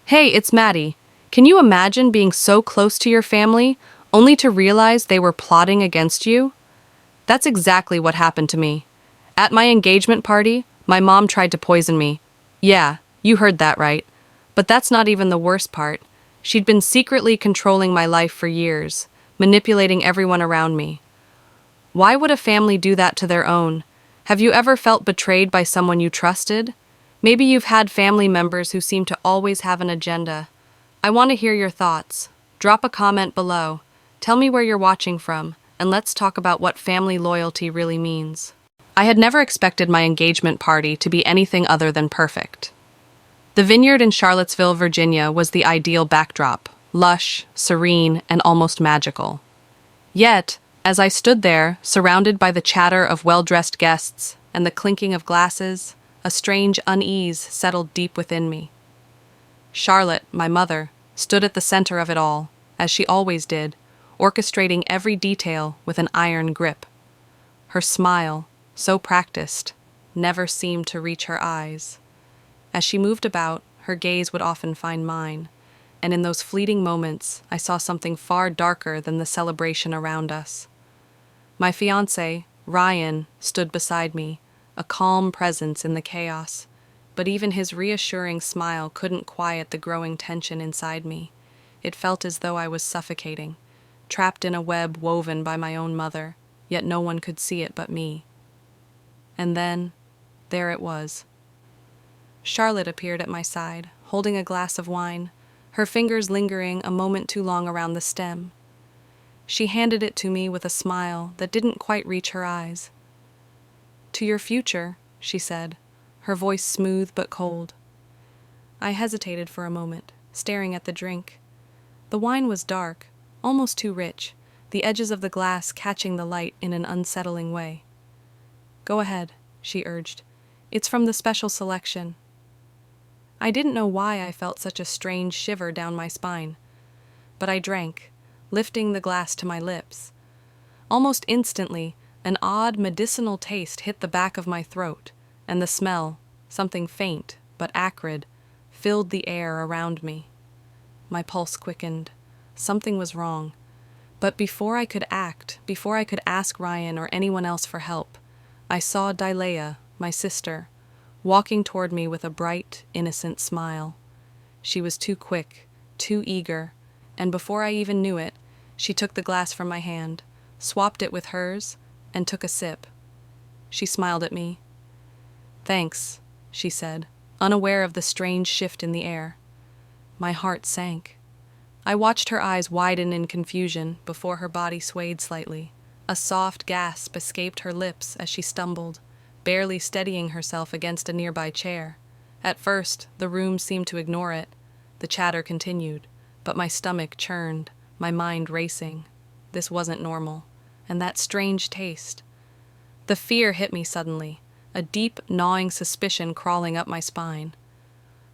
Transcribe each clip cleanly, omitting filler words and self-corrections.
Hey, it's Maddie. Can you imagine being so close to your family only to realize they were plotting against you? That's exactly what happened to me. At my engagement party, my mom tried to poison me. Yeah, you heard that right. But that's not even the worst part. She'd been secretly controlling my life for years, manipulating everyone around me. Why would a family do that to their own? Have you ever felt betrayed by someone you trusted? Maybe you've had family members who seem to always have an agenda. I want to hear your thoughts. Drop a comment below. Tell me where you're watching from, and let's talk about what family loyalty really means. I had never expected my engagement party to be anything other than perfect. The vineyard in Charlottesville, Virginia was the ideal backdrop, lush, serene, and almost magical. Yet, as I stood there, surrounded by the chatter of well-dressed guests and the clinking of glasses, a strange unease settled deep within me. Charlotte, my mother, stood at the center of it all, as she always did, orchestrating every detail with an iron grip. Her smile, so practiced, never seemed to reach her eyes. As she moved about, her gaze would often find mine, and in those fleeting moments, I saw something far darker than the celebration around us. My fiancé, Ryan, stood beside me, a calm presence in the chaos, but even his reassuring smile couldn't quiet the growing tension inside me. It felt as though I was suffocating, trapped in a web woven by my own mother, yet no one could see it but me. And then, there it was. Charlotte appeared at my side, holding a glass of wine, her fingers lingering a moment too long around the stem. She handed it to me with a smile that didn't quite reach her eyes. "To your future," she said, her voice smooth but cold. I hesitated for a moment, staring at the drink. The wine was dark, almost too rich, the edges of the glass catching the light in an unsettling way. "Go ahead," she urged. "It's from the special selection." I didn't know why I felt such a strange shiver down my spine, but I drank, lifting the glass to my lips. Almost instantly, an odd medicinal taste hit the back of my throat, and the smell, something faint but acrid, filled the air around me. My pulse quickened. Something was wrong. But before I could act, before I could ask Ryan or anyone else for help, I saw Dilea, my sister, walking toward me with a bright, innocent smile. She was too quick, too eager, and before I even knew it, she took the glass from my hand, swapped it with hers, and took a sip. She smiled at me. "Thanks," she said, unaware of the strange shift in the air. My heart sank. I watched her eyes widen in confusion before her body swayed slightly. A soft gasp escaped her lips as she stumbled, barely steadying herself against a nearby chair. At first, the room seemed to ignore it. The chatter continued, but my stomach churned, my mind racing. This wasn't normal. And that strange taste. The fear hit me suddenly, a deep, gnawing suspicion crawling up my spine.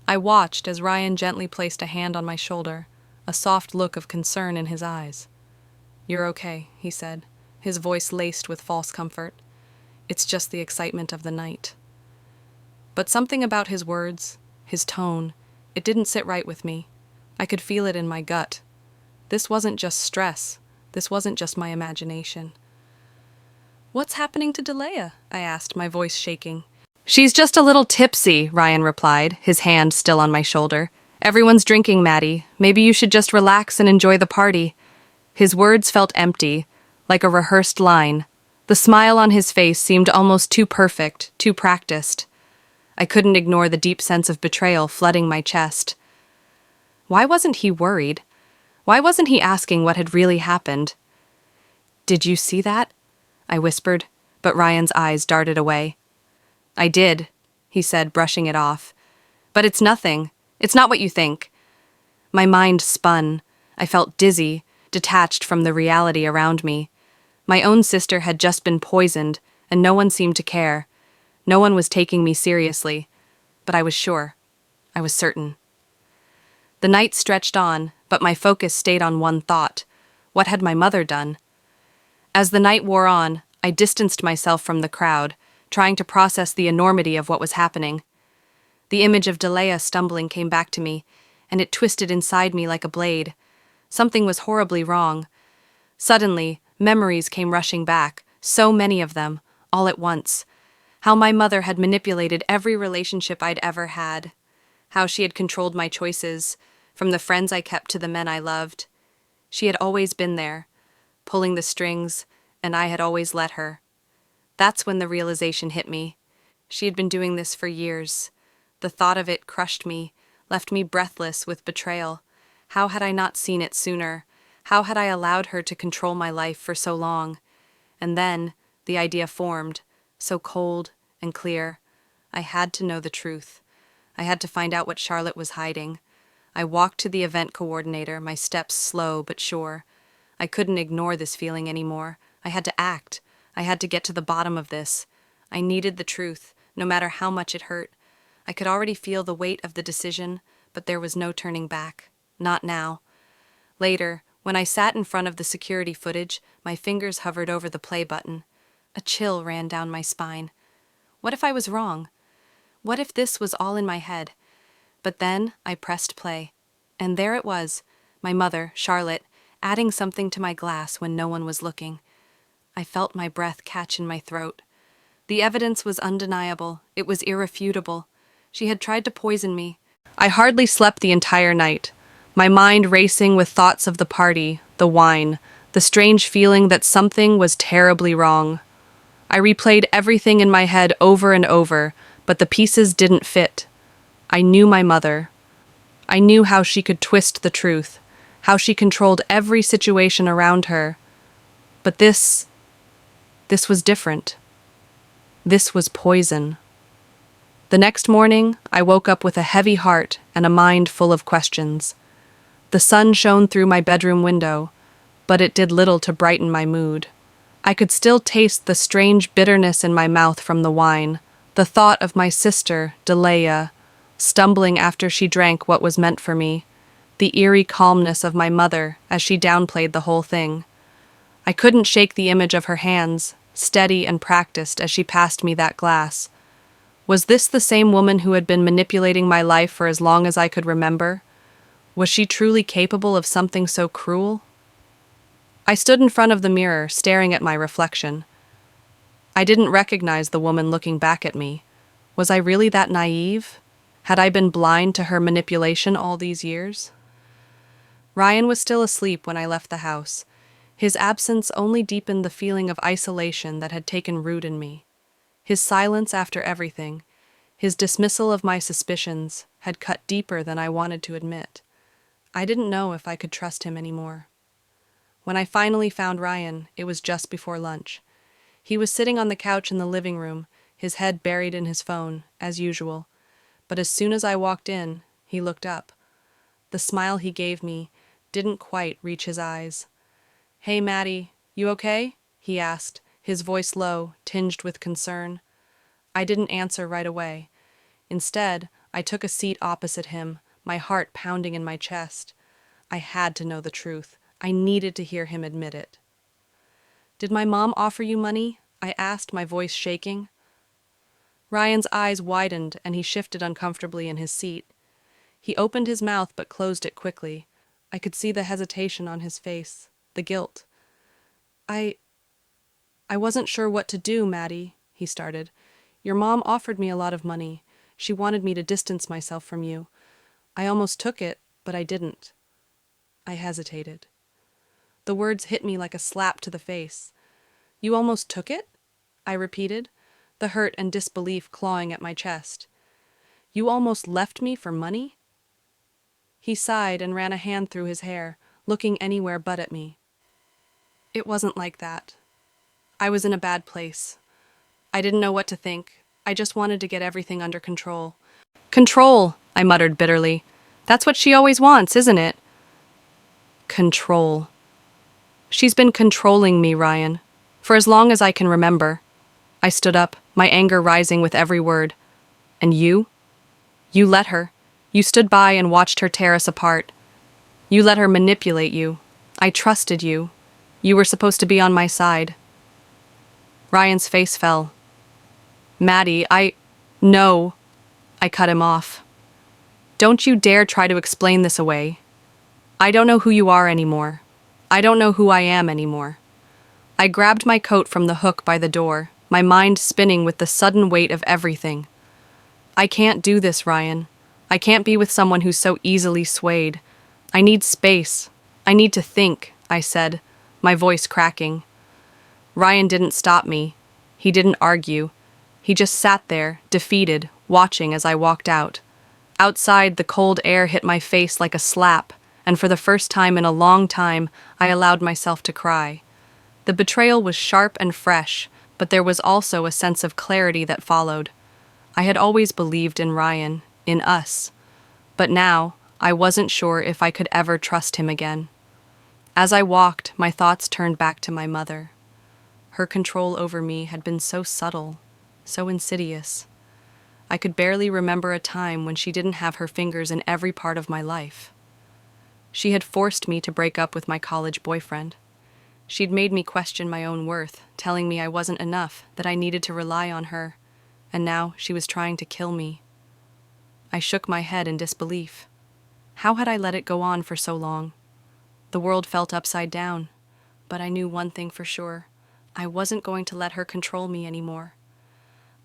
I watched as Ryan gently placed a hand on my shoulder, a soft look of concern in his eyes. "You're okay," he said, his voice laced with false comfort. "It's just the excitement of the night." But something about his words, his tone, it didn't sit right with me. I could feel it in my gut. This wasn't just stress. This wasn't just my imagination. "What's happening to Dilea?" I asked, my voice shaking. "She's just a little tipsy," Ryan replied, his hand still on my shoulder. "Everyone's drinking, Maddie. Maybe you should just relax and enjoy the party." His words felt empty, like a rehearsed line. The smile on his face seemed almost too perfect, too practiced. I couldn't ignore the deep sense of betrayal flooding my chest. Why wasn't he worried? Why wasn't he asking what had really happened? "Did you see that?" I whispered, but Ryan's eyes darted away. "I did," he said, brushing it off. "But it's nothing. It's not what you think." My mind spun. I felt dizzy, detached from the reality around me. My own sister had just been poisoned, and no one seemed to care. No one was taking me seriously. But I was sure. I was certain. The night stretched on, but my focus stayed on one thought. What had my mother done? As the night wore on, I distanced myself from the crowd, trying to process the enormity of what was happening. The image of Dilea stumbling came back to me, and it twisted inside me like a blade. Something was horribly wrong. Suddenly, memories came rushing back, so many of them, all at once. How my mother had manipulated every relationship I'd ever had. How she had controlled my choices, from the friends I kept to the men I loved. She had always been there, pulling the strings, and I had always let her. That's when the realization hit me. She had been doing this for years. The thought of it crushed me, left me breathless with betrayal. How had I not seen it sooner? How had I allowed her to control my life for so long? And then, the idea formed, so cold and clear. I had to know the truth. I had to find out what Charlotte was hiding. I walked to the event coordinator, my steps slow but sure. I couldn't ignore this feeling anymore. I had to act. I had to get to the bottom of this. I needed the truth, no matter how much it hurt. I could already feel the weight of the decision, but there was no turning back. Not now. Later, when I sat in front of the security footage, my fingers hovered over the play button. A chill ran down my spine. What if I was wrong? What if this was all in my head? But then I pressed play. And there it was, my mother, Charlotte, adding something to my glass when no one was looking. I felt my breath catch in my throat. The evidence was undeniable. It was irrefutable. She had tried to poison me. I hardly slept the entire night, my mind racing with thoughts of the party, the wine, the strange feeling that something was terribly wrong. I replayed everything in my head over and over, but the pieces didn't fit. I knew my mother. I knew how she could twist the truth, how she controlled every situation around her. But this was different. This was poison. The next morning, I woke up with a heavy heart and a mind full of questions. The sun shone through my bedroom window, but it did little to brighten my mood. I could still taste the strange bitterness in my mouth from the wine, the thought of my sister, Delia, stumbling after she drank what was meant for me, the eerie calmness of my mother as she downplayed the whole thing. I couldn't shake the image of her hands, steady and practiced as she passed me that glass. Was this the same woman who had been manipulating my life for as long as I could remember? Was she truly capable of something so cruel? I stood in front of the mirror, staring at my reflection. I didn't recognize the woman looking back at me. Was I really that naive? Had I been blind to her manipulation all these years? Ryan was still asleep when I left the house. His absence only deepened the feeling of isolation that had taken root in me. His silence after everything, his dismissal of my suspicions, had cut deeper than I wanted to admit. I didn't know if I could trust him anymore. When I finally found Ryan, it was just before lunch. He was sitting on the couch in the living room, his head buried in his phone, as usual. But as soon as I walked in, he looked up. The smile he gave me didn't quite reach his eyes. "Hey, Maddie, you okay?" he asked, his voice low, tinged with concern. I didn't answer right away. Instead, I took a seat opposite him, my heart pounding in my chest. I had to know the truth. I needed to hear him admit it. "Did my mom offer you money?" I asked, my voice shaking. Ryan's eyes widened and he shifted uncomfortably in his seat. He opened his mouth but closed it quickly. I could see the hesitation on his face, the guilt. I wasn't sure what to do, Maddie," he started. "Your mom offered me a lot of money. She wanted me to distance myself from you. I almost took it, but I didn't." I hesitated. The words hit me like a slap to the face. "You almost took it?" I repeated, the hurt and disbelief clawing at my chest. "You almost left me for money?" He sighed and ran a hand through his hair, looking anywhere but at me. "It wasn't like that. I was in a bad place. I didn't know what to think. I just wanted to get everything under control." "Control," I muttered bitterly. "That's what she always wants, isn't it?" Control. She's been controlling me, Ryan, for as long as I can remember. I stood up, my anger rising with every word. "And you? You let her. You stood by and watched her tear us apart. You let her manipulate you. I trusted you. You were supposed to be on my side." Ryan's face fell. "Maddie, No." I cut him off. Don't you dare try to explain this away. I don't know who you are anymore. I don't know who I am anymore. I grabbed my coat from the hook by the door, my mind spinning with the sudden weight of everything. I can't do this, Ryan. I can't be with someone who's so easily swayed. I need space. I need to think, I said, my voice cracking. Ryan didn't stop me. He didn't argue. He just sat there, defeated, watching as I walked out. Outside, the cold air hit my face like a slap, and for the first time in a long time, I allowed myself to cry. The betrayal was sharp and fresh, but there was also a sense of clarity that followed. I had always believed in Ryan, in us, but now I wasn't sure if I could ever trust him again. As I walked, my thoughts turned back to my mother. Her control over me had been so subtle, so insidious. I could barely remember a time when she didn't have her fingers in every part of my life. She had forced me to break up with my college boyfriend. She'd made me question my own worth, telling me I wasn't enough, that I needed to rely on her, and now she was trying to kill me. I shook my head in disbelief. How had I let it go on for so long? The world felt upside down, but I knew one thing for sure. I wasn't going to let her control me anymore.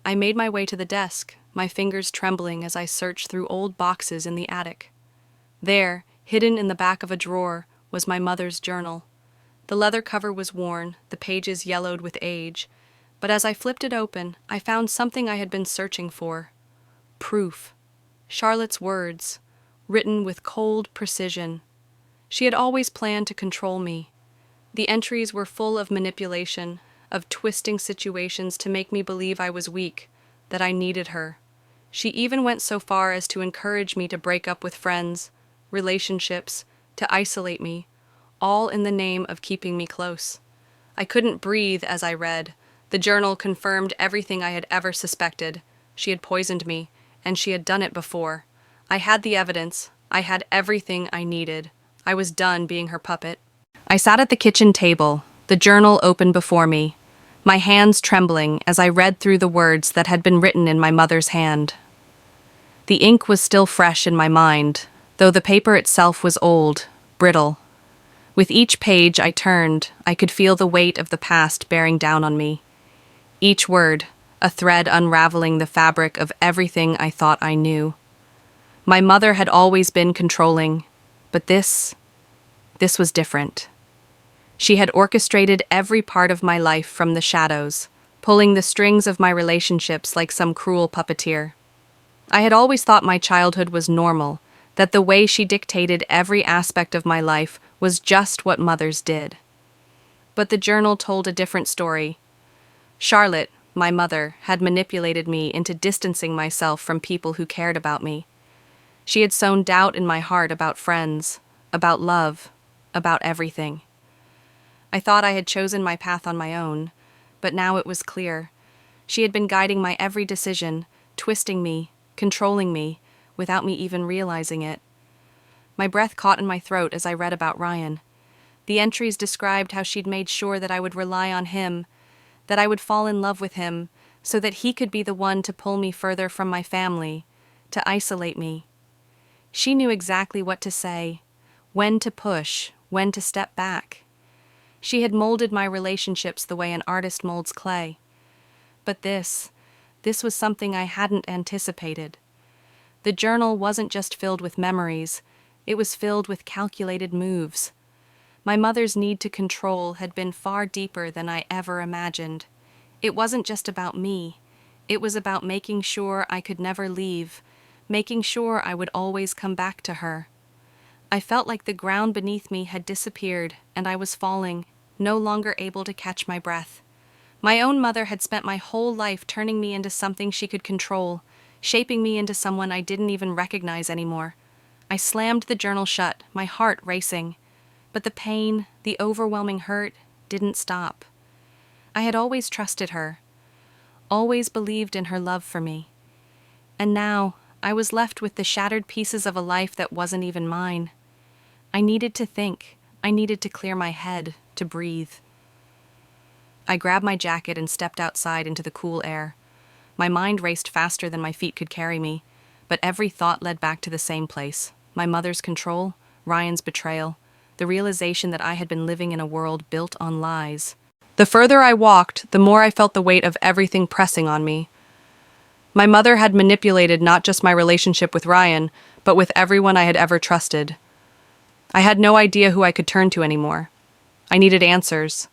I made my way to the desk, my fingers trembling as I searched through old boxes in the attic. There, hidden in the back of a drawer, was my mother's journal. The leather cover was worn, the pages yellowed with age, but as I flipped it open, I found something I had been searching for. Proof. Charlotte's words, written with cold precision. She had always planned to control me. The entries were full of manipulation, of twisting situations to make me believe I was weak, that I needed her. She even went so far as to encourage me to break up with friends, relationships, to isolate me, all in the name of keeping me close. I couldn't breathe as I read. The journal confirmed everything I had ever suspected. She had poisoned me, and she had done it before. I had the evidence. I had everything I needed. I was done being her puppet. I sat at the kitchen table, the journal open before me, my hands trembling as I read through the words that had been written in my mother's hand. The ink was still fresh in my mind, though the paper itself was old, brittle. With each page I turned, I could feel the weight of the past bearing down on me. Each word, a thread unraveling the fabric of everything I thought I knew. My mother had always been controlling, but this was different. She had orchestrated every part of my life from the shadows, pulling the strings of my relationships like some cruel puppeteer. I had always thought my childhood was normal, that the way she dictated every aspect of my life was just what mothers did. But the journal told a different story. Charlotte, my mother, had manipulated me into distancing myself from people who cared about me. She had sown doubt in my heart about friends, about love, about everything. I thought I had chosen my path on my own, but now it was clear. She had been guiding my every decision, twisting me, controlling me, without me even realizing it. My breath caught in my throat as I read about Ryan. The entries described how she'd made sure that I would rely on him, that I would fall in love with him, so that he could be the one to pull me further from my family, to isolate me. She knew exactly what to say, when to push, when to step back. She had molded my relationships the way an artist molds clay. But this was something I hadn't anticipated. The journal wasn't just filled with memories, it was filled with calculated moves. My mother's need to control had been far deeper than I ever imagined. It wasn't just about me. It was about making sure I could never leave, making sure I would always come back to her. I felt like the ground beneath me had disappeared, and I was falling, no longer able to catch my breath. My own mother had spent my whole life turning me into something she could control, shaping me into someone I didn't even recognize anymore. I slammed the journal shut, my heart racing. But the pain, the overwhelming hurt, didn't stop. I had always trusted her, always believed in her love for me. And now, I was left with the shattered pieces of a life that wasn't even mine. I needed to think. I needed to clear my head, to breathe. I grabbed my jacket and stepped outside into the cool air. My mind raced faster than my feet could carry me, But every thought led back to the same place: my mother's control, Ryan's betrayal, the realization that I had been living in a world built on lies. The further I walked, the more I felt the weight of everything pressing on me. My mother had manipulated not just my relationship with Ryan, but with everyone I had ever trusted. I had no idea who I could turn to anymore. I needed answers.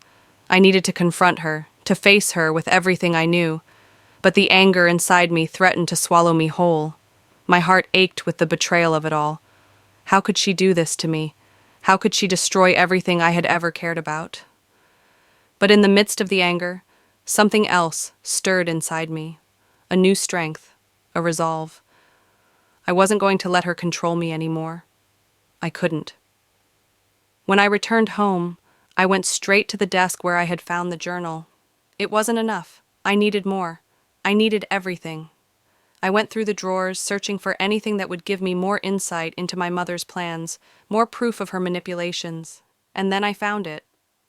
I needed to confront her, to face her with everything I knew. But the anger inside me threatened to swallow me whole. My heart ached with the betrayal of it all. How could she do this to me? How could she destroy everything I had ever cared about? But in the midst of the anger, something else stirred inside me. A new strength, a resolve. I wasn't going to let her control me anymore. I couldn't. When I returned home, I went straight to the desk where I had found the journal. It wasn't enough. I needed more. I needed everything. I went through the drawers, searching for anything that would give me more insight into my mother's plans, more proof of her manipulations. And then I found it.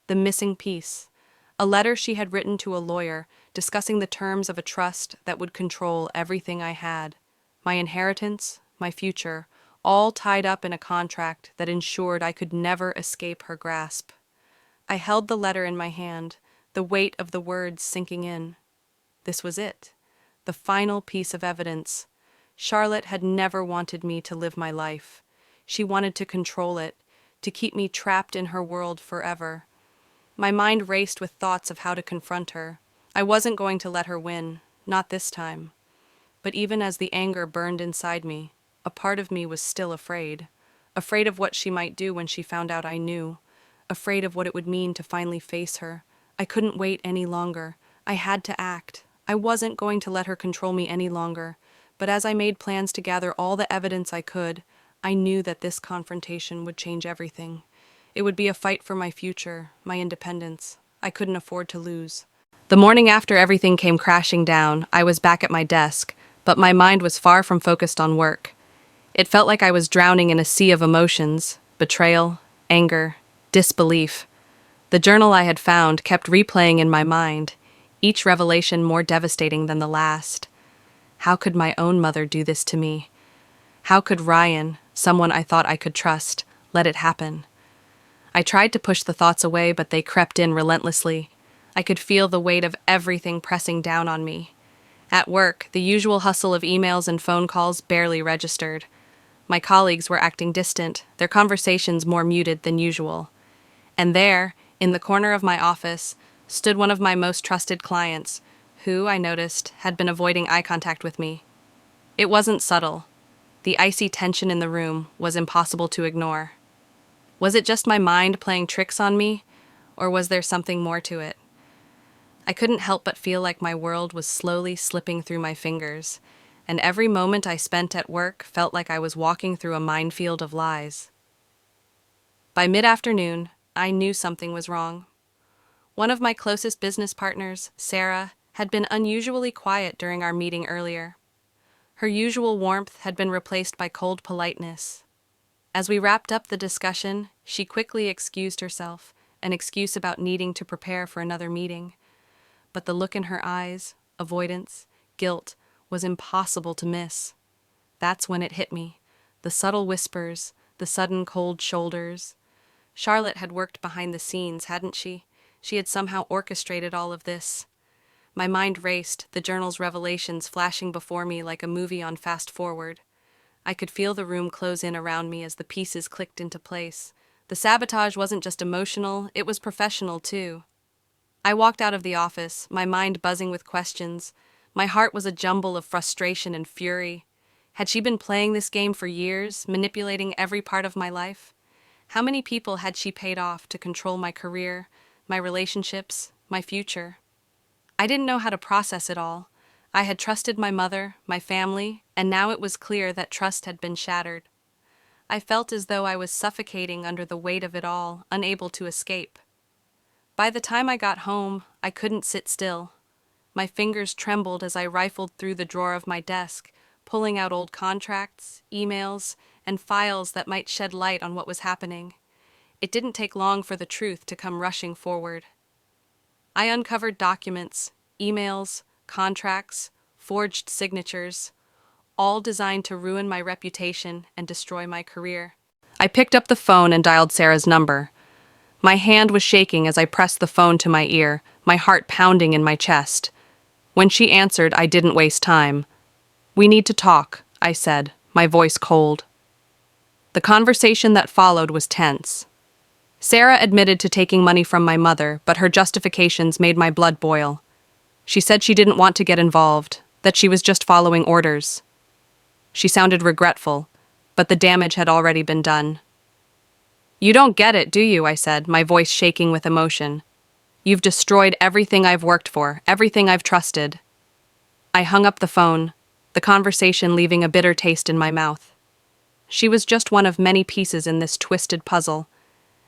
The missing piece. A letter she had written to a lawyer, discussing the terms of a trust that would control everything I had. My inheritance, my future, all tied up in a contract that ensured I could never escape her grasp. I held the letter in my hand, the weight of the words sinking in. This was it, the final piece of evidence. Charlotte had never wanted me to live my life. She wanted to control it, to keep me trapped in her world forever. My mind raced with thoughts of how to confront her. I wasn't going to let her win, not this time. But even as the anger burned inside me, a part of me was still afraid. Afraid of what she might do when she found out I knew. Afraid of what it would mean to finally face her. I couldn't wait any longer. I had to act. I wasn't going to let her control me any longer. But as I made plans to gather all the evidence I could, I knew that this confrontation would change everything. It would be a fight for my future, my independence. I couldn't afford to lose. The morning after everything came crashing down, I was back at my desk, but my mind was far from focused on work. It felt like I was drowning in a sea of emotions: betrayal, anger, disbelief. The journal I had found kept replaying in my mind, each revelation more devastating than the last. How could my own mother do this to me? How could Ryan, someone I thought I could trust, let it happen? I tried to push the thoughts away, but they crept in relentlessly. I could feel the weight of everything pressing down on me. At work, the usual hustle of emails and phone calls barely registered. My colleagues were acting distant, their conversations more muted than usual. And there, in the corner of my office, stood one of my most trusted clients, who, I noticed, had been avoiding eye contact with me. It wasn't subtle. The icy tension in the room was impossible to ignore. Was it just my mind playing tricks on me, or was there something more to it? I couldn't help but feel like my world was slowly slipping through my fingers, and every moment I spent at work felt like I was walking through a minefield of lies. By mid-afternoon, I knew something was wrong. One of my closest business partners, Sarah, had been unusually quiet during our meeting earlier. Her usual warmth had been replaced by cold politeness. As we wrapped up the discussion, she quickly excused herself, an excuse about needing to prepare for another meeting. But the look in her eyes, avoidance, guilt, was impossible to miss. That's when it hit me. The subtle whispers, the sudden cold shoulders. Charlotte had worked behind the scenes, hadn't she? She had somehow orchestrated all of this. My mind raced, the journal's revelations flashing before me like a movie on fast forward. I could feel the room close in around me as the pieces clicked into place. The sabotage wasn't just emotional, it was professional too. I walked out of the office, my mind buzzing with questions. My heart was a jumble of frustration and fury. Had she been playing this game for years, manipulating every part of my life? How many people had she paid off to control my career, my relationships, my future? I didn't know how to process it all. I had trusted my mother, my family, and now it was clear that trust had been shattered. I felt as though I was suffocating under the weight of it all, unable to escape. By the time I got home, I couldn't sit still. My fingers trembled as I rifled through the drawer of my desk, pulling out old contracts, emails, and files that might shed light on what was happening. It didn't take long for the truth to come rushing forward. I uncovered documents, emails, contracts, forged signatures, all designed to ruin my reputation and destroy my career. I picked up the phone and dialed Sarah's number. My hand was shaking as I pressed the phone to my ear, my heart pounding in my chest. When she answered, I didn't waste time. "We need to talk," I said, my voice cold. The conversation that followed was tense. Sarah admitted to taking money from my mother, but her justifications made my blood boil. She said she didn't want to get involved, that she was just following orders. She sounded regretful, but the damage had already been done. "You don't get it, do you?" I said, my voice shaking with emotion. "You've destroyed everything I've worked for, everything I've trusted." I hung up the phone, the conversation leaving a bitter taste in my mouth. She was just one of many pieces in this twisted puzzle,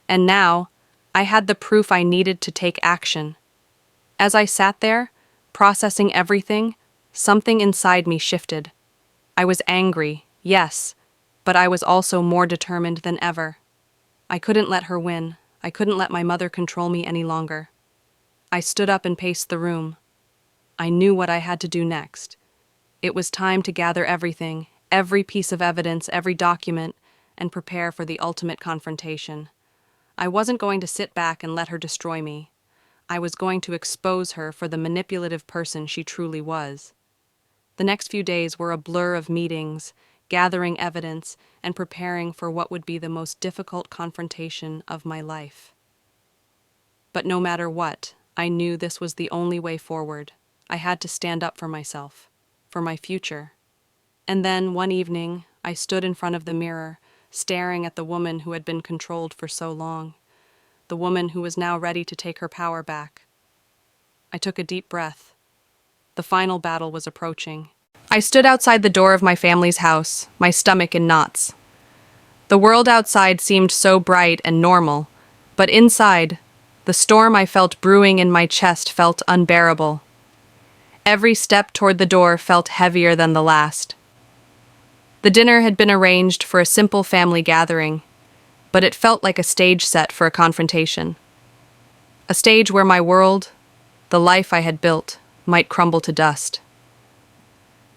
and now I had the proof I needed to take action. As I sat there, processing everything, something inside me shifted. I was angry, yes, but I was also more determined than ever. I couldn't let her win. I couldn't let my mother control me any longer. I stood up and paced the room. I knew what I had to do next. It was time to gather everything, every piece of evidence, every document, and prepare for the ultimate confrontation. I wasn't going to sit back and let her destroy me. I was going to expose her for the manipulative person she truly was. The next few days were a blur of meetings, gathering evidence, and preparing for what would be the most difficult confrontation of my life. But no matter what, I knew this was the only way forward. I had to stand up for myself, for my future. And then, one evening, I stood in front of the mirror, staring at the woman who had been controlled for so long, the woman who was now ready to take her power back. I took a deep breath. The final battle was approaching. I stood outside the door of my family's house, my stomach in knots. The world outside seemed so bright and normal, but inside, the storm I felt brewing in my chest felt unbearable. Every step toward the door felt heavier than the last. The dinner had been arranged for a simple family gathering, but it felt like a stage set for a confrontation. A stage where my world, the life I had built, might crumble to dust.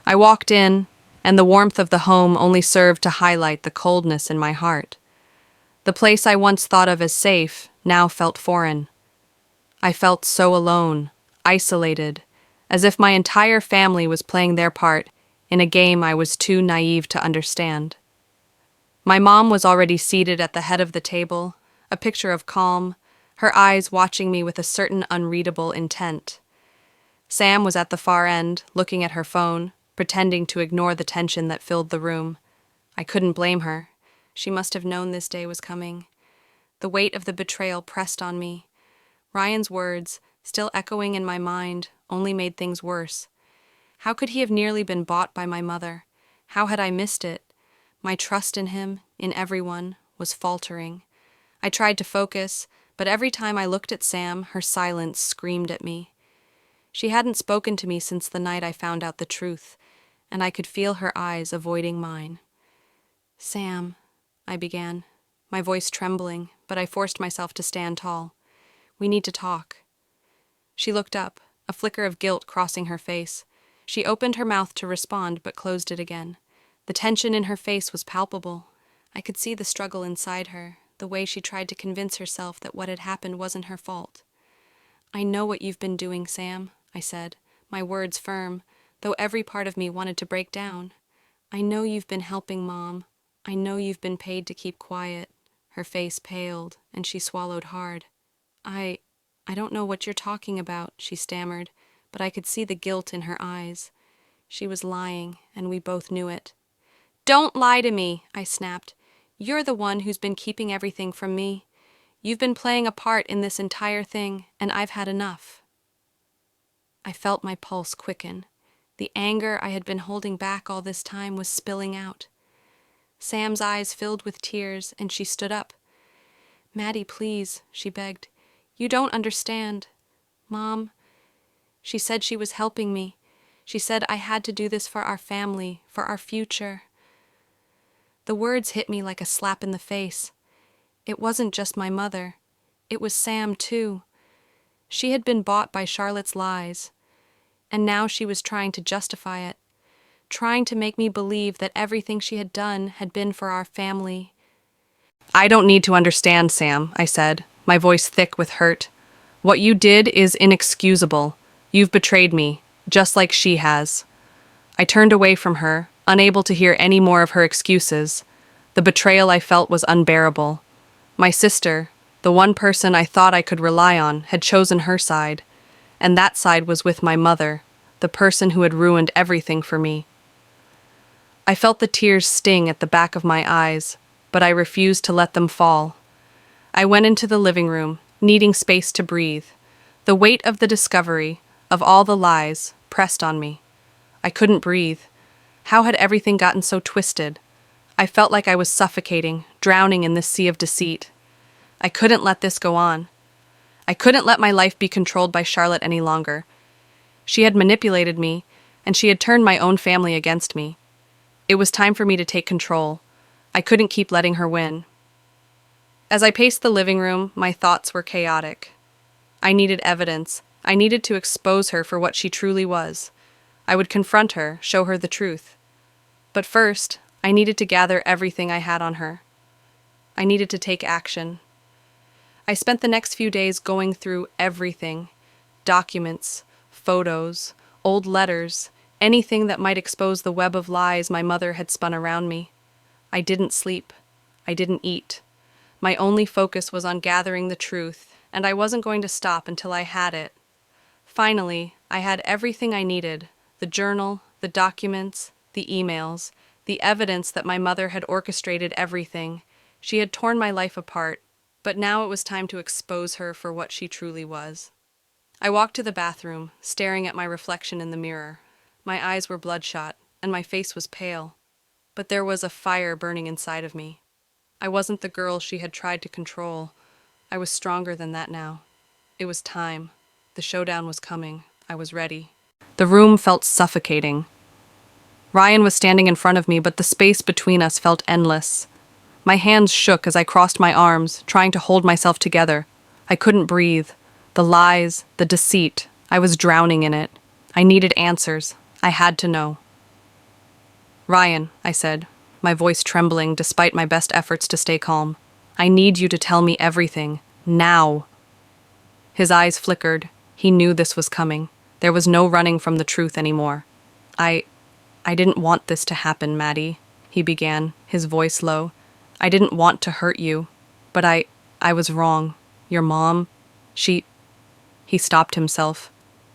I walked in, and the warmth of the home only served to highlight the coldness in my heart. The place I once thought of as safe now felt foreign. I felt so alone, isolated, as if my entire family was playing their part in a game I was too naive to understand. My mom was already seated at the head of the table, a picture of calm, her eyes watching me with a certain unreadable intent. Sam was at the far end, looking at her phone, pretending to ignore the tension that filled the room. I couldn't blame her. She must have known this day was coming. The weight of the betrayal pressed on me. Ryan's words, still echoing in my mind, only made things worse. How could he have nearly been bought by my mother? How had I missed it? My trust in him, in everyone, was faltering. I tried to focus, but every time I looked at Sam, her silence screamed at me. She hadn't spoken to me since the night I found out the truth, and I could feel her eyes avoiding mine. "Sam," I began, my voice trembling, but I forced myself to stand tall. "We need to talk." She looked up, a flicker of guilt crossing her face. She opened her mouth to respond, but closed it again. The tension in her face was palpable. I could see the struggle inside her, the way she tried to convince herself that what had happened wasn't her fault. "I know what you've been doing, Sam," I said, my words firm, though every part of me wanted to break down. "I know you've been helping Mom. I know you've been paid to keep quiet." Her face paled, and she swallowed hard. I don't know what you're talking about," she stammered, but I could see the guilt in her eyes. She was lying, and we both knew it. "Don't lie to me," I snapped. "You're the one who's been keeping everything from me. You've been playing a part in this entire thing, and I've had enough." I felt my pulse quicken. The anger I had been holding back all this time was spilling out. Sam's eyes filled with tears, and she stood up. "Maddie, please," she begged. "You don't understand. Mom, she said she was helping me. She said I had to do this for our family, for our future." The words hit me like a slap in the face. It wasn't just my mother. It was Sam, too. She had been bought by Charlotte's lies, and now she was trying to justify it. trying to make me believe that everything she had done had been for our family. I don't need to understand, Sam, I said, my voice thick with hurt. What you did is inexcusable. You've betrayed me, just like she has. I turned away from her, unable to hear any more of her excuses. The betrayal I felt was unbearable. My sister, the one person I thought I could rely on, had chosen her side, and that side was with my mother, the person who had ruined everything for me. I felt the tears sting at the back of my eyes, but I refused to let them fall. I went into the living room, needing space to breathe. The weight of the discovery, of all the lies, pressed on me. I couldn't breathe. How had everything gotten so twisted? I felt like I was suffocating, drowning in this sea of deceit. I couldn't let this go on. I couldn't let my life be controlled by Charlotte any longer. She had manipulated me, and she had turned my own family against me. It was time for me to take control. I couldn't keep letting her win. As I paced the living room, my thoughts were chaotic. I needed evidence. I needed to expose her for what she truly was. I would confront her, show her the truth. But first, I needed to gather everything I had on her. I needed to take action. I spent the next few days going through everything: documents, photos, old letters, anything that might expose the web of lies my mother had spun around me. I didn't sleep. I didn't eat. My only focus was on gathering the truth, and I wasn't going to stop until I had it. Finally, I had everything I needed: the journal, the documents, the emails, the evidence that my mother had orchestrated everything. She had torn my life apart, but now it was time to expose her for what she truly was. I walked to the bathroom, staring at my reflection in the mirror. My eyes were bloodshot, and my face was pale. But there was a fire burning inside of me. I wasn't the girl she had tried to control. I was stronger than that now. It was time. The showdown was coming. I was ready. The room felt suffocating. Ryan was standing in front of me, but the space between us felt endless. My hands shook as I crossed my arms, trying to hold myself together. I couldn't breathe. The lies, the deceit, I was drowning in it. I needed answers. I had to know. "Ryan," I said, my voice trembling despite my best efforts to stay calm. "I need you to tell me everything. Now." His eyes flickered. He knew this was coming. There was no running from the truth anymore. I didn't want this to happen, Maddie," he began, his voice low. "I didn't want to hurt you, but I was wrong. Your mom, she—" He stopped himself.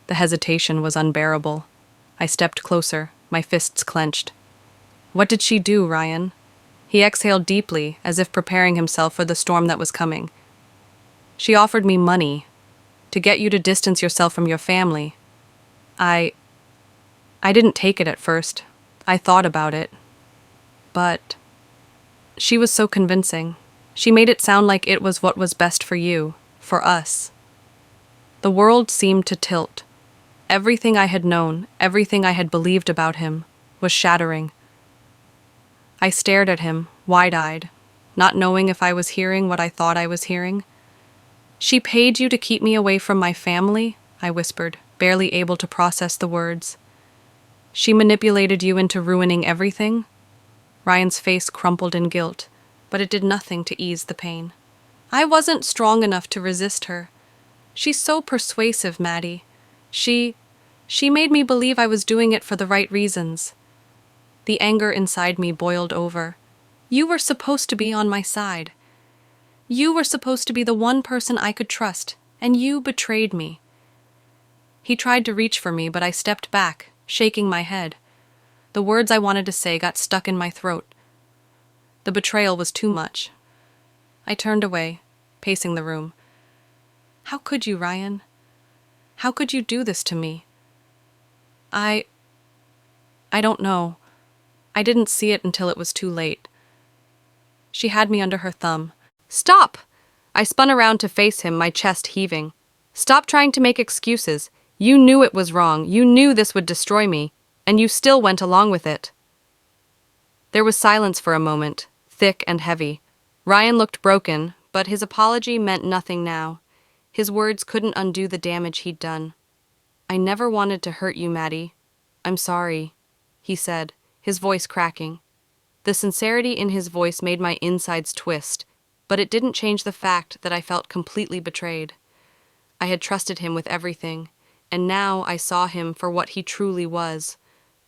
The hesitation was unbearable. I stepped closer, my fists clenched. "What did she do, Ryan?" He exhaled deeply, as if preparing himself for the storm that was coming. "She offered me money, to get you to distance yourself from your family. I didn't take it at first. I thought about it. But she was so convincing. She made it sound like it was what was best for you, for us." The world seemed to tilt. Everything I had known, everything I had believed about him, was shattering. I stared at him, wide-eyed, not knowing if I was hearing what I thought I was hearing. "She paid you to keep me away from my family?" I whispered, barely able to process the words. "She manipulated you into ruining everything?" Ryan's face crumpled in guilt, but it did nothing to ease the pain. "I wasn't strong enough to resist her. She's so persuasive, Maddie. She made me believe I was doing it for the right reasons." The anger inside me boiled over. "You were supposed to be on my side. You were supposed to be the one person I could trust, and you betrayed me." He tried to reach for me, but I stepped back, shaking my head. The words I wanted to say got stuck in my throat. The betrayal was too much. I turned away, pacing the room. "How could you, Ryan? How could you do this to me?" I don't know. I didn't see it until it was too late." She had me under her thumb. "Stop!" I spun around to face him, my chest heaving. "Stop trying to make excuses. You knew it was wrong. You knew this would destroy me, and you still went along with it." There was silence for a moment, thick and heavy. Ryan looked broken, but his apology meant nothing now. His words couldn't undo the damage he'd done. "I never wanted to hurt you, Maddie. I'm sorry." he said, his voice cracking. The sincerity in his voice made my insides twist, but it didn't change the fact that I felt completely betrayed. I had trusted him with everything, and now I saw him for what he truly was: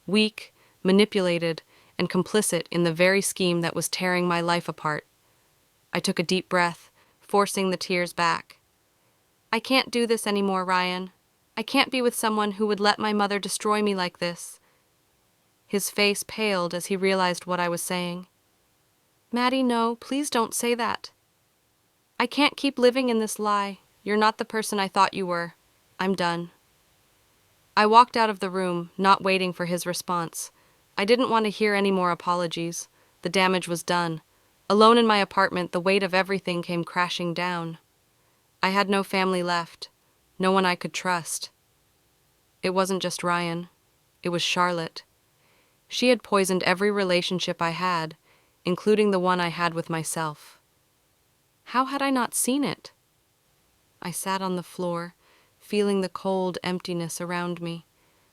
weak, manipulated, and complicit in the very scheme that was tearing my life apart. I took a deep breath, forcing the tears back. I can't do this anymore, Ryan. I can't be with someone who would let my mother destroy me like this. His face paled as he realized what I was saying. Maddie, no, please don't say that. I can't keep living in this lie. You're not the person I thought you were. I'm done. I walked out of the room, not waiting for his response. I didn't want to hear any more apologies. The damage was done. Alone in my apartment, the weight of everything came crashing down. I had no family left, no one I could trust. It wasn't just Ryan. It was Charlotte. She had poisoned every relationship I had, including the one I had with myself. How had I not seen it? I sat on the floor, feeling the cold emptiness around me.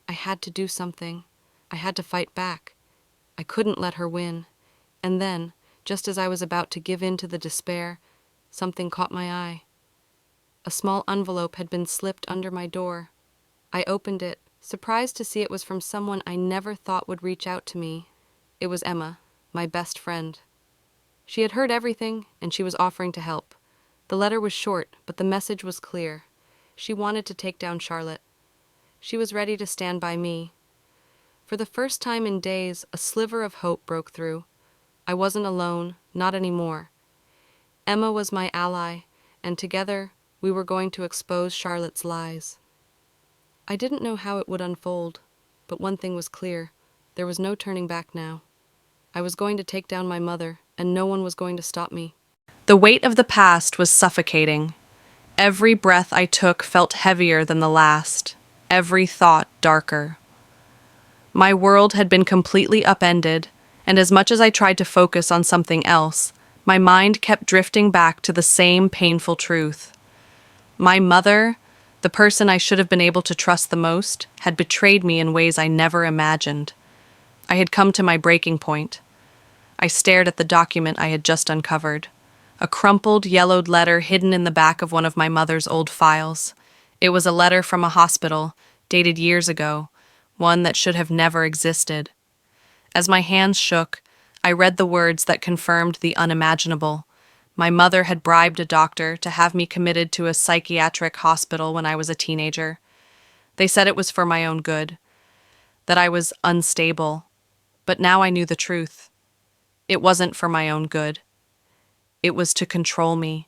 I had to do something. I had to fight back. I couldn't let her win. And then, just as I was about to give in to the despair, something caught my eye. A small envelope had been slipped under my door. I opened it, surprised to see it was from someone I never thought would reach out to me. It was Emma, my best friend. She had heard everything, and she was offering to help. The letter was short, but the message was clear. She wanted to take down Charlotte. She was ready to stand by me. For the first time in days, a sliver of hope broke through. I wasn't alone, not anymore. Emma was my ally, and together we were going to expose Charlotte's lies. I didn't know how it would unfold, but one thing was clear. There was no turning back now. I was going to take down my mother, and no one was going to stop me. The weight of the past was suffocating. Every breath I took felt heavier than the last, every thought darker. My world had been completely upended, and as much as I tried to focus on something else, my mind kept drifting back to the same painful truth. My mother, the person I should have been able to trust the most, had betrayed me in ways I never imagined. I had come to my breaking point. I stared at the document I had just uncovered. A crumpled, yellowed letter hidden in the back of one of my mother's old files. It was a letter from a hospital, dated years ago, one that should have never existed. As my hands shook, I read the words that confirmed the unimaginable. My mother had bribed a doctor to have me committed to a psychiatric hospital when I was a teenager. They said it was for my own good, that I was unstable. But now I knew the truth. It wasn't for my own good. It was to control me,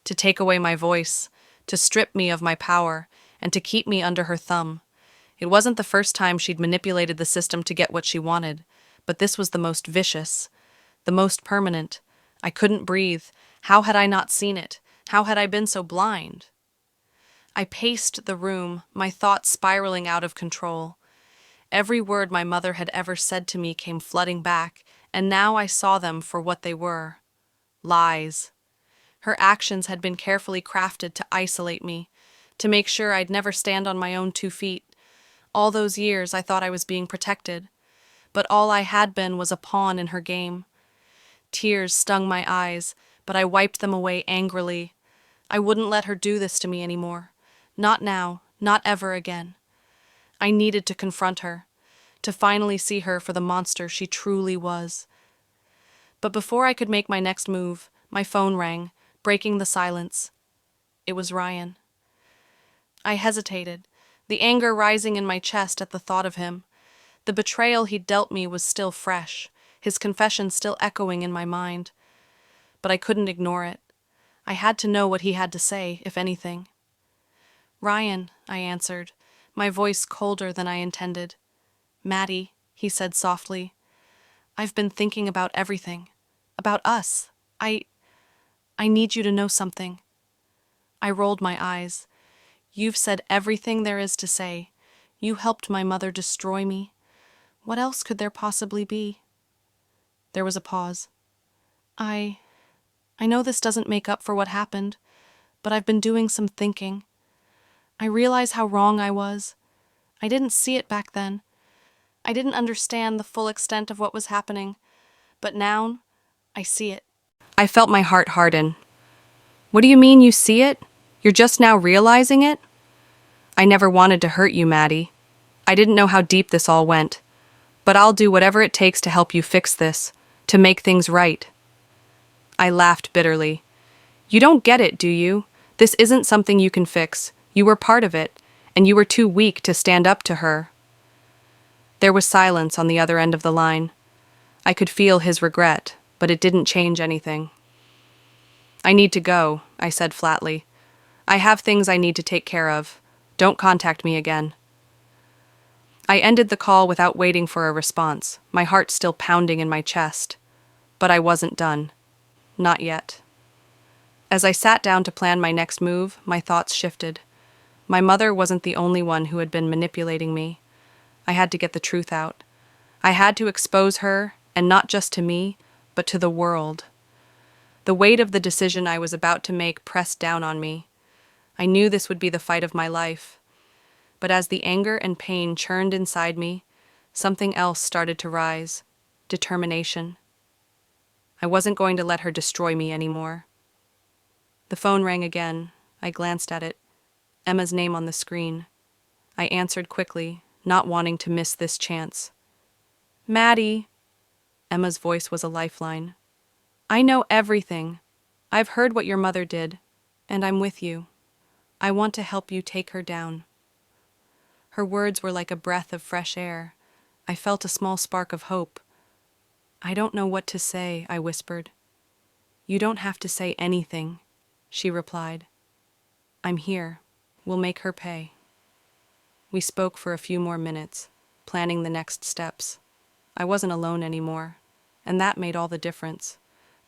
to take away my voice, to strip me of my power, and to keep me under her thumb. It wasn't the first time she'd manipulated the system to get what she wanted, but this was the most vicious, the most permanent. I couldn't breathe. How had I not seen it? How had I been so blind? I paced the room, my thoughts spiraling out of control. Every word my mother had ever said to me came flooding back, and now I saw them for what they were: lies. Her actions had been carefully crafted to isolate me, to make sure I'd never stand on my own 2 feet. All those years I thought I was being protected, but all I had been was a pawn in her game. Tears stung my eyes, but I wiped them away angrily. I wouldn't let her do this to me anymore. Not now, not ever again. I needed to confront her, to finally see her for the monster she truly was. But before I could make my next move, my phone rang, breaking the silence. It was Ryan. I hesitated, the anger rising in my chest at the thought of him. The betrayal he'd dealt me was still fresh, his confession still echoing in my mind. But I couldn't ignore it. I had to know what he had to say, if anything. "Ryan," I answered, my voice colder than I intended. "Maddie," he said softly, "I've been thinking about everything. About us. I need you to know something." I rolled my eyes. "You've said everything there is to say. You helped my mother destroy me. What else could there possibly be?" There was a pause. I know this doesn't make up for what happened, but I've been doing some thinking. I realize how wrong I was. I didn't see it back then. I didn't understand the full extent of what was happening, but now I see it. I felt my heart harden. What do you mean you see it? You're just now realizing it? I never wanted to hurt you, Maddie. I didn't know how deep this all went. But I'll do whatever it takes to help you fix this, to make things right. I laughed bitterly. You don't get it, do you? This isn't something you can fix. You were part of it, and you were too weak to stand up to her. There was silence on the other end of the line. I could feel his regret, but it didn't change anything. I need to go, I said flatly. I have things I need to take care of. Don't contact me again. I ended the call without waiting for a response, my heart still pounding in my chest. But I wasn't done. Not yet. As I sat down to plan my next move, my thoughts shifted. My mother wasn't the only one who had been manipulating me. I had to get the truth out. I had to expose her, and not just to me, but to the world. The weight of the decision I was about to make pressed down on me. I knew this would be the fight of my life. But as the anger and pain churned inside me, something else started to rise: determination. I wasn't going to let her destroy me anymore. The phone rang again. I glanced at it. Emma's name on the screen. I answered quickly, not wanting to miss this chance. Maddie. Emma's voice was a lifeline. I know everything. I've heard what your mother did, and I'm with you. I want to help you take her down. Her words were like a breath of fresh air. I felt a small spark of hope. I don't know what to say, I whispered. You don't have to say anything, she replied. I'm here. We'll make her pay. We spoke for a few more minutes, planning the next steps. I wasn't alone anymore, and that made all the difference.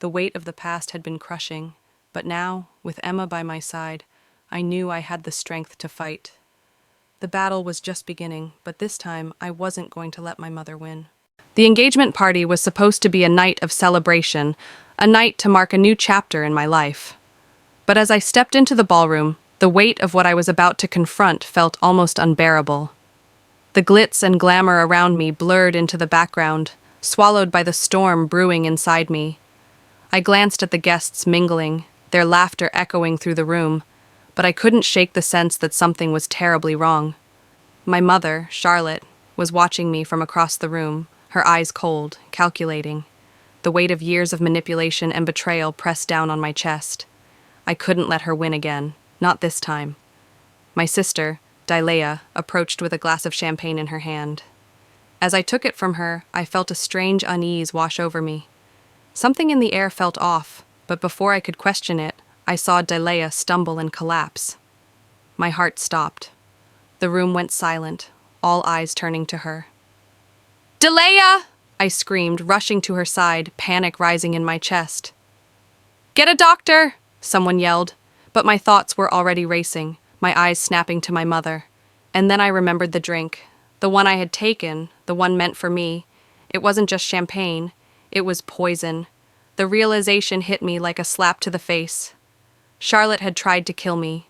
The weight of the past had been crushing, but now, with Emma by my side, I knew I had the strength to fight. The battle was just beginning, but this time I wasn't going to let my mother win. The engagement party was supposed to be a night of celebration, a night to mark a new chapter in my life. But as I stepped into the ballroom, the weight of what I was about to confront felt almost unbearable. The glitz and glamour around me blurred into the background, swallowed by the storm brewing inside me. I glanced at the guests mingling, their laughter echoing through the room, but I couldn't shake the sense that something was terribly wrong. My mother, Charlotte, was watching me from across the room, her eyes cold, calculating. The weight of years of manipulation and betrayal pressed down on my chest. I couldn't let her win again, not this time. My sister, Dilea, approached with a glass of champagne in her hand. As I took it from her, I felt a strange unease wash over me. Something in the air felt off, but before I could question it, I saw Dilea stumble and collapse. My heart stopped. The room went silent, all eyes turning to her. Dilea! I screamed, rushing to her side, panic rising in my chest. Get a doctor! Someone yelled, but my thoughts were already racing, my eyes snapping to my mother. And then I remembered the drink, the one I had taken, the one meant for me. It wasn't just champagne, it was poison. The realization hit me like a slap to the face. Charlotte had tried to kill me.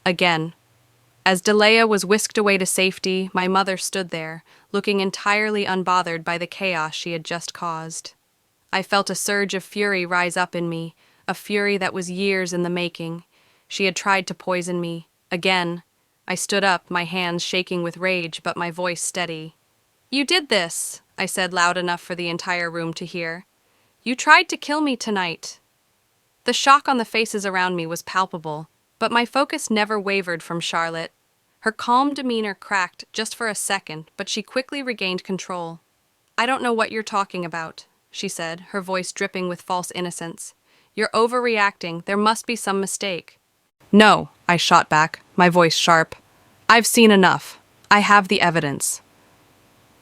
Again. As Dilea was whisked away to safety, my mother stood there, looking entirely unbothered by the chaos she had just caused. I felt a surge of fury rise up in me, a fury that was years in the making. She had tried to poison me. Again. I stood up, my hands shaking with rage, but my voice steady. You did this, I said loud enough for the entire room to hear. You tried to kill me tonight. The shock on the faces around me was palpable, but my focus never wavered from Charlotte. Her calm demeanor cracked just for a second, but she quickly regained control. I don't know what you're talking about, she said, her voice dripping with false innocence. You're overreacting. There must be some mistake. No, I shot back, my voice sharp. I've seen enough. I have the evidence.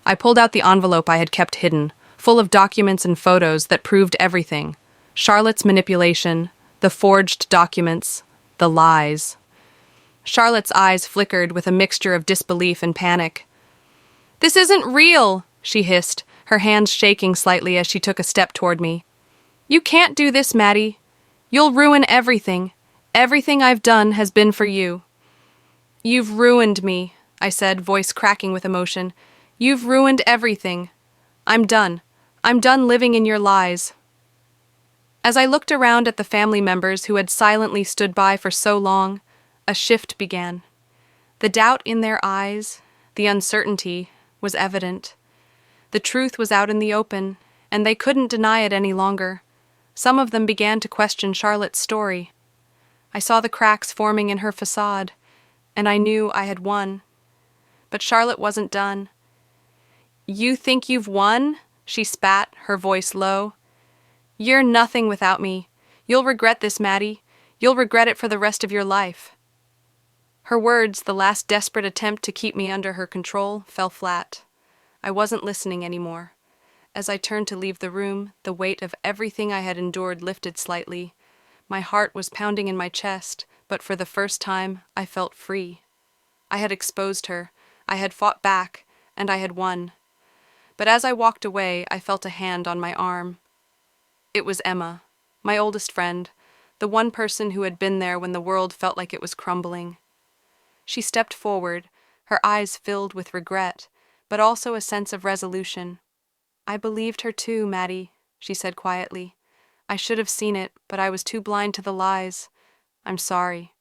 I pulled out the envelope I had kept hidden, full of documents and photos that proved everything. Charlotte's manipulation, the forged documents, the lies. Charlotte's eyes flickered with a mixture of disbelief and panic. This isn't real, she hissed, her hands shaking slightly as she took a step toward me. You can't do this, Maddie. You'll ruin everything. Everything I've done has been for you. You've ruined me, I said, voice cracking with emotion. You've ruined everything. I'm done. I'm done living in your lies. As I looked around at the family members who had silently stood by for so long, a shift began. The doubt in their eyes, the uncertainty, was evident. The truth was out in the open, and they couldn't deny it any longer. Some of them began to question Charlotte's story. I saw the cracks forming in her facade, and I knew I had won. But Charlotte wasn't done. "You think you've won?" she spat, her voice low. "You're nothing without me. You'll regret this, Maddie. You'll regret it for the rest of your life." Her words, the last desperate attempt to keep me under her control, fell flat. I wasn't listening anymore. As I turned to leave the room, the weight of everything I had endured lifted slightly. My heart was pounding in my chest, but for the first time, I felt free. I had exposed her, I had fought back, and I had won. But as I walked away, I felt a hand on my arm. It was Emma, my oldest friend, the one person who had been there when the world felt like it was crumbling. She stepped forward, her eyes filled with regret, but also a sense of resolution. "I believed her too, Maddie," she said quietly. "I should have seen it, but I was too blind to the lies. I'm sorry."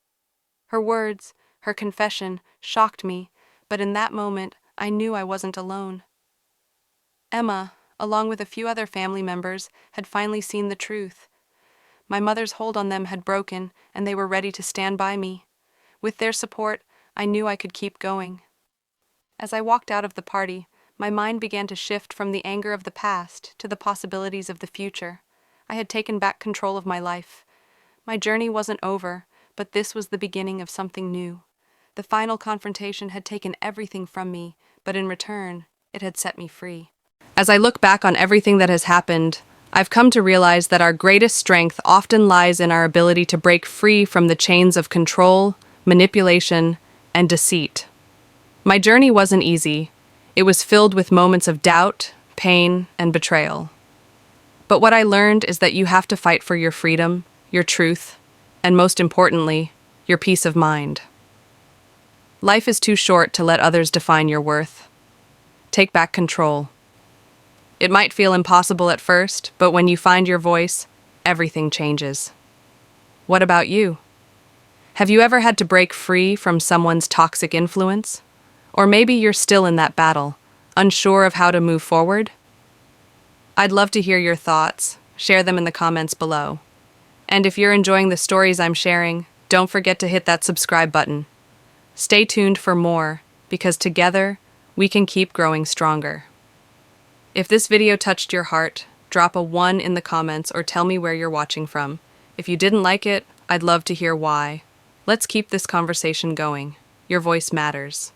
Her words, her confession, shocked me, but in that moment, I knew I wasn't alone. Emma, along with a few other family members, had finally seen the truth. My mother's hold on them had broken, and they were ready to stand by me. With their support, I knew I could keep going. As I walked out of the party, my mind began to shift from the anger of the past to the possibilities of the future. I had taken back control of my life. My journey wasn't over, but this was the beginning of something new. The final confrontation had taken everything from me, but in return, it had set me free. As I look back on everything that has happened, I've come to realize that our greatest strength often lies in our ability to break free from the chains of control, manipulation, and deceit. My journey wasn't easy. It was filled with moments of doubt, pain, and betrayal. But what I learned is that you have to fight for your freedom, your truth, and most importantly, your peace of mind. Life is too short to let others define your worth. Take back control. It might feel impossible at first, but when you find your voice, everything changes. What about you? Have you ever had to break free from someone's toxic influence? Or maybe you're still in that battle, unsure of how to move forward? I'd love to hear your thoughts. Share them in the comments below. And if you're enjoying the stories I'm sharing, don't forget to hit that subscribe button. Stay tuned for more, because together, we can keep growing stronger. If this video touched your heart, drop a 1 in the comments or tell me where you're watching from. If you didn't like it, I'd love to hear why. Let's keep this conversation going. Your voice matters.